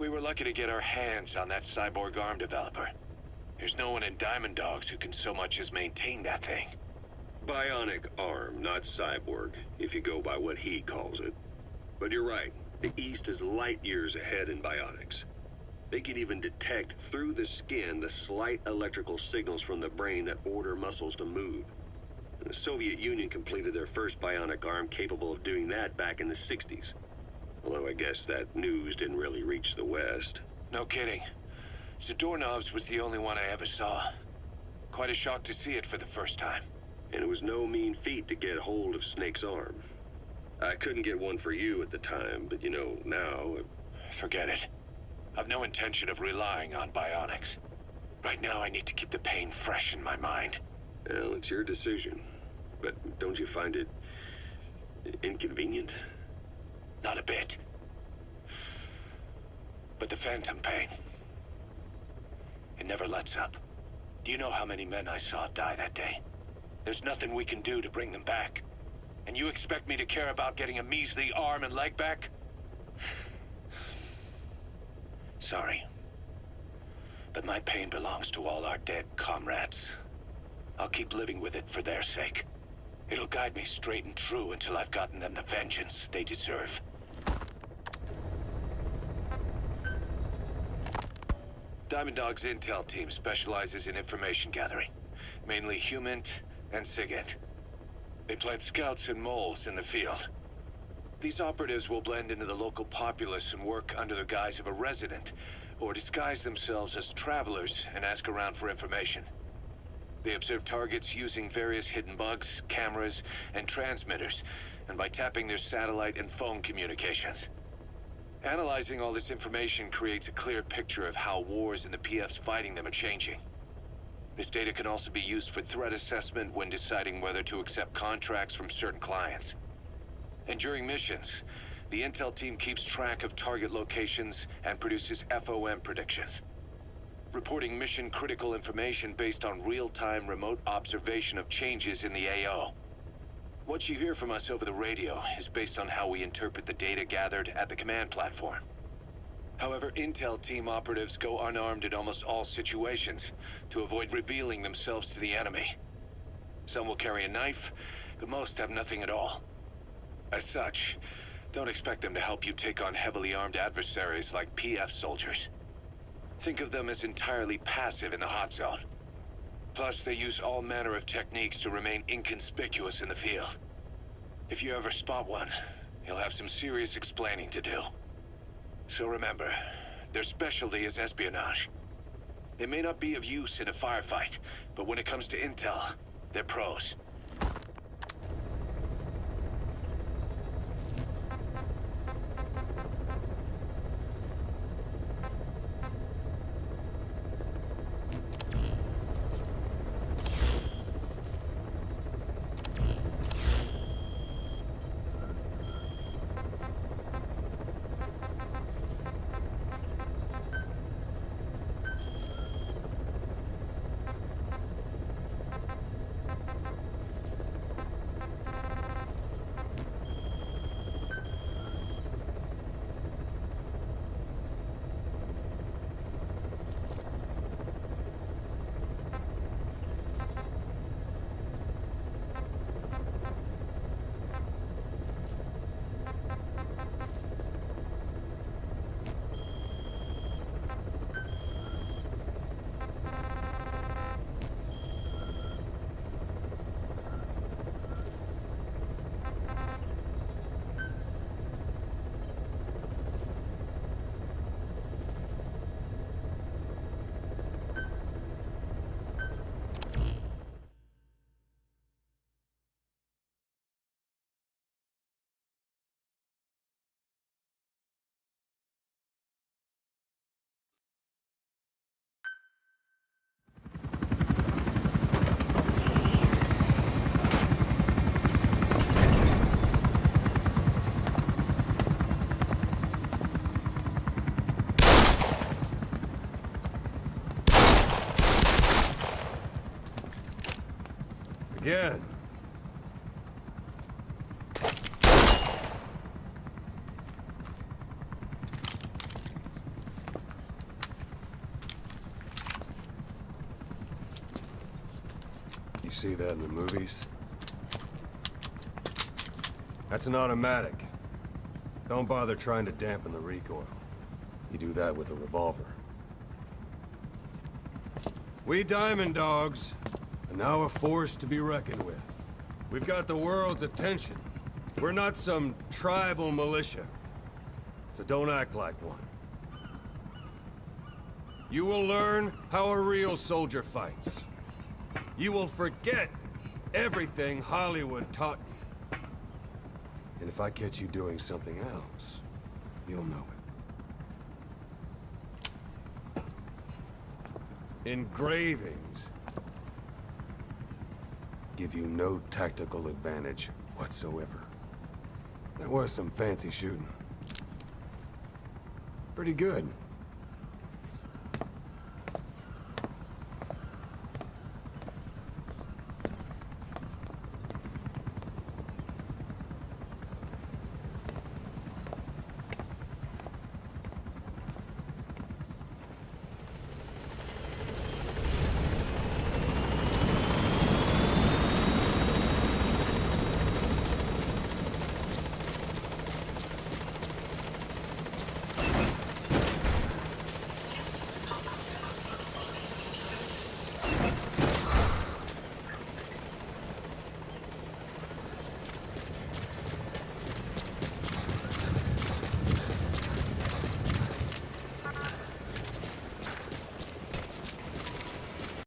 We were lucky to get our hands on that cyborg arm developer. There's no one in Diamond Dogs who can so much as maintain that thing. Bionic arm, not cyborg, if you go by what he calls it. But you're right, the East is light years ahead in bionics. They can even detect through the skin the slight electrical signals from the brain that order muscles to move. The Soviet Union completed their first bionic arm capable of doing that back in the 60s. Although I guess that news didn't really reach the West. No kidding. Zadornov's was the only one I ever saw. Quite a shock to see it for the first time. And it was no mean feat to get hold of Snake's arm. I couldn't get one for you at the time, but you know, now... Forget it. I've no intention of relying on bionics. Right now I need to keep the pain fresh in my mind. Well, it's your decision. But don't you find it... inconvenient? Not a bit. But the phantom pain... it never lets up. Do you know how many men I saw die that day? There's nothing we can do to bring them back. And you expect me to care about getting a measly arm and leg back? Sorry. But my pain belongs to all our dead comrades. I'll keep living with it for their sake. It'll guide me straight and true until I've gotten them the vengeance they deserve. Diamond Dog's intel team specializes in information gathering, mainly HUMINT and SIGINT. They plant scouts and moles in the field. These operatives will blend into the local populace and work under the guise of a resident, or disguise themselves as travelers and ask around for information. They observe targets using various hidden bugs, cameras, and transmitters, and by tapping their satellite and phone communications. Analyzing all this information creates a clear picture of how wars and the PFs fighting them are changing. This data can also be used for threat assessment when deciding whether to accept contracts from certain clients. And during missions, the intel team keeps track of target locations and produces FOM predictions, reporting mission-critical information based on real-time remote observation of changes in the AO. What you hear from us over the radio is based on how we interpret the data gathered at the command platform. However, intel team operatives go unarmed in almost all situations to avoid revealing themselves to the enemy. Some will carry a knife, but most have nothing at all. As such, don't expect them to help you take on heavily armed adversaries like PF soldiers. Think of them as entirely passive in the hot zone. Plus, they use all manner of techniques to remain inconspicuous in the field. If you ever spot one, you'll have some serious explaining to do. So remember, their specialty is espionage. They may not be of use in a firefight, but when it comes to intel, they're pros. Again. see that in the movies? That's an automatic. Don't bother trying to dampen the recoil. You do that with a revolver. We Diamond Dogs are now a force to be reckoned with. We've got the world's attention. We're not some tribal militia. So don't act like one. You will learn how a real soldier fights. You will forget everything Hollywood taught you. And if I catch you doing something else, you'll know it. Engravings give you no tactical advantage whatsoever. That was some fancy shooting. Pretty good.